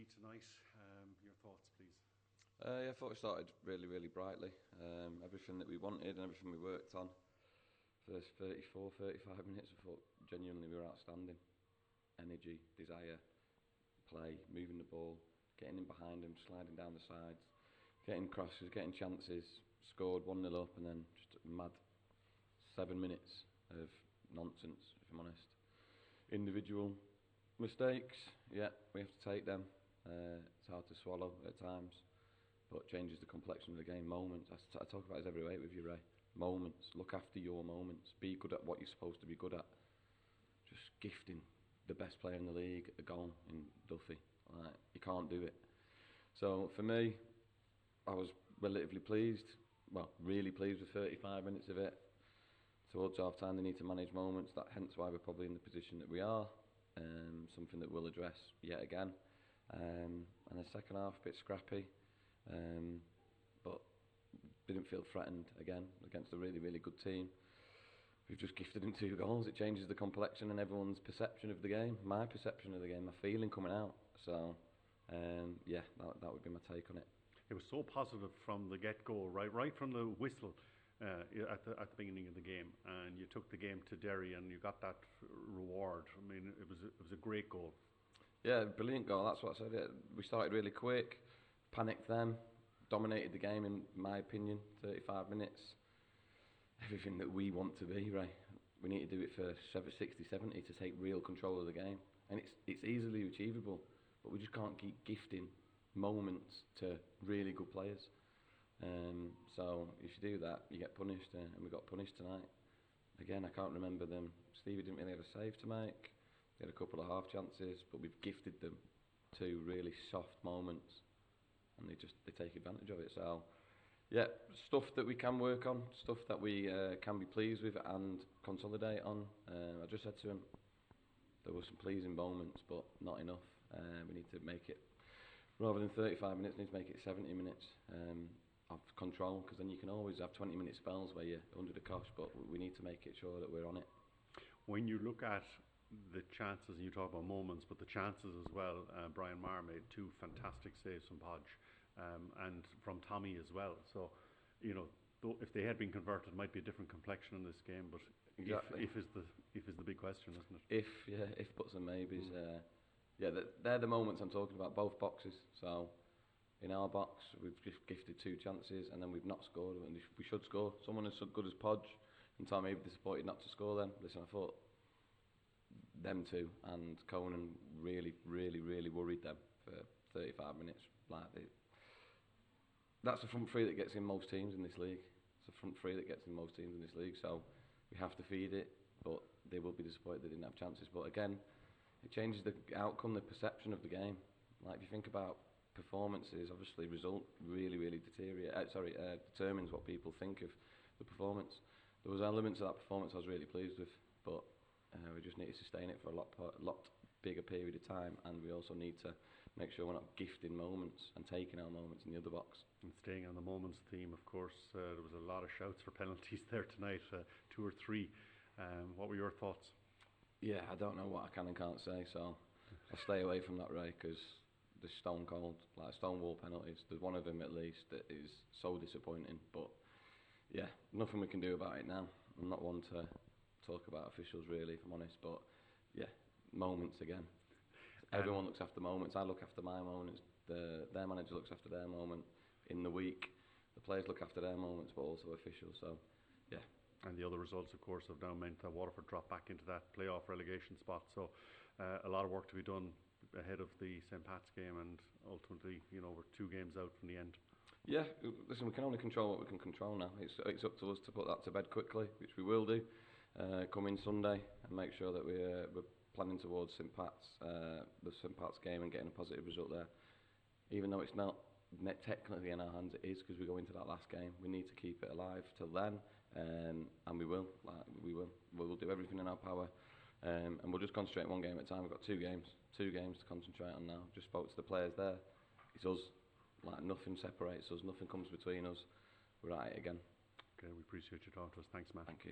defeat tonight. Your thoughts, please. I thought we started really brightly. Everything that we wanted and everything we worked on. First 34, 35 minutes, I thought genuinely we were outstanding. Energy, desire, play, moving the ball, getting in behind them, sliding down the sides, getting crosses, getting chances, scored 1-0 up, and then just a mad 7 minutes of nonsense, if I'm honest. Individual mistakes, yeah, we have to take them. It's hard to swallow at times, but changes the complexion of the game. Moments, I talk about this every week with you, Ray. Moments, look after your moments. Be good at what you're supposed to be good at. Just gifting the best player in the league a goal in Duffy. You can't do it. So for me, I was relatively pleased. Well, really pleased with 35 minutes of it. Towards half time, they need to manage moments. Hence why we're probably in the position that we are. Something that we'll address yet again. And the second half, a bit scrappy, but didn't feel threatened again against a really good team. We've just gifted them 2 goals. It changes the complexion and everyone's perception of the game. My perception of the game, my feeling coming out. So, yeah, that would be my take on it. It was so positive from the get-go, right from the whistle at the beginning of the game, and you took the game to Derry and you got that reward. I mean, it was a great goal. Yeah, brilliant goal. That's what I said. We started really quick, panicked them, dominated the game in my opinion. 35 minutes. Everything that we want to be, right? We need to do it for 60, 70 to take real control of the game. And it's easily achievable, but we just can't keep gifting moments to really good players. So if you do that, you get punished, and we got punished tonight. Again, I can't remember them. Stevie didn't really have a save to make. They had a couple of half chances, but we've gifted them 2 really soft moments, and they take advantage of it. So, yeah, stuff that we can work on, stuff that we can be pleased with and consolidate on. I just said to him, there were some pleasing moments, but not enough. We need to make it, rather than 35 minutes, we need to make it 70 minutes of control, because then you can always have 20-minute spells where you're under the cosh, but we need to make it sure that we're on it. When you look at the chances, and you talk about moments, but the chances as well, Brian Maher made 2 fantastic saves from Podge, and from Tommy as well. So, you know, if they had been converted, it might be a different complexion in this game. But exactly. if is the big question, isn't it? If buts and maybes. Yeah, they're the moments I'm talking about. Both boxes. So, in our box, we've just gifted 2 chances, and then we've not scored. And we should score. Someone as good as Podge and Tommy would be disappointed not to score. Then listen, I thought them 2 and Conan really worried them for 35 minutes. That's the front 3 that gets in most teams in this league. It's the front 3 that gets in most teams in this league. So we have to feed it, but they will be disappointed they didn't have chances. But again, it changes the outcome, the perception of the game. Like if you think about performances, obviously result really determines what people think of the performance. There was elements of that performance I was really pleased with, but we just need to sustain it for a lot bigger period of time, and we also need to make sure we're not gifting moments and taking our moments in the other box. And staying on the moments theme, of course, there was a lot of shouts for penalties there tonight, 2 or 3. What were your thoughts? Yeah, I don't know what I can and can't say, so I'll stay away from that, Ray, because the stone cold, like stonewall penalties, there's one of them at least that is so disappointing. But yeah, nothing we can do about it now. I'm not one to talk about officials really, if I'm honest, but yeah, moments again. Everyone looks after moments. I look after my moments. Their manager looks after their moment in the week. The players look after their moments, but also officials. So, yeah. And the other results, of course, have now meant that Waterford dropped back into that playoff relegation spot. So, a lot of work to be done ahead of the St Pat's game, and ultimately, you know, we're 2 games out from the end. Yeah, listen, we can only control what we can control now. It's up to us to put that to bed quickly, which we will do. Coming Sunday, and make sure that we're planning towards St Pat's, the St Pat's game, and getting a positive result there. Even though it's not technically in our hands, it is, because we go into that last game. We need to keep it alive till then, and we will. We will do everything in our power, and we'll just concentrate 1 game at a time. We've got 2 games to concentrate on now. Just spoke to the players there. It's us. Like nothing separates us. Nothing comes between us. We're at it again. Okay, we appreciate your talk to us. Thanks, Matt. Thank you.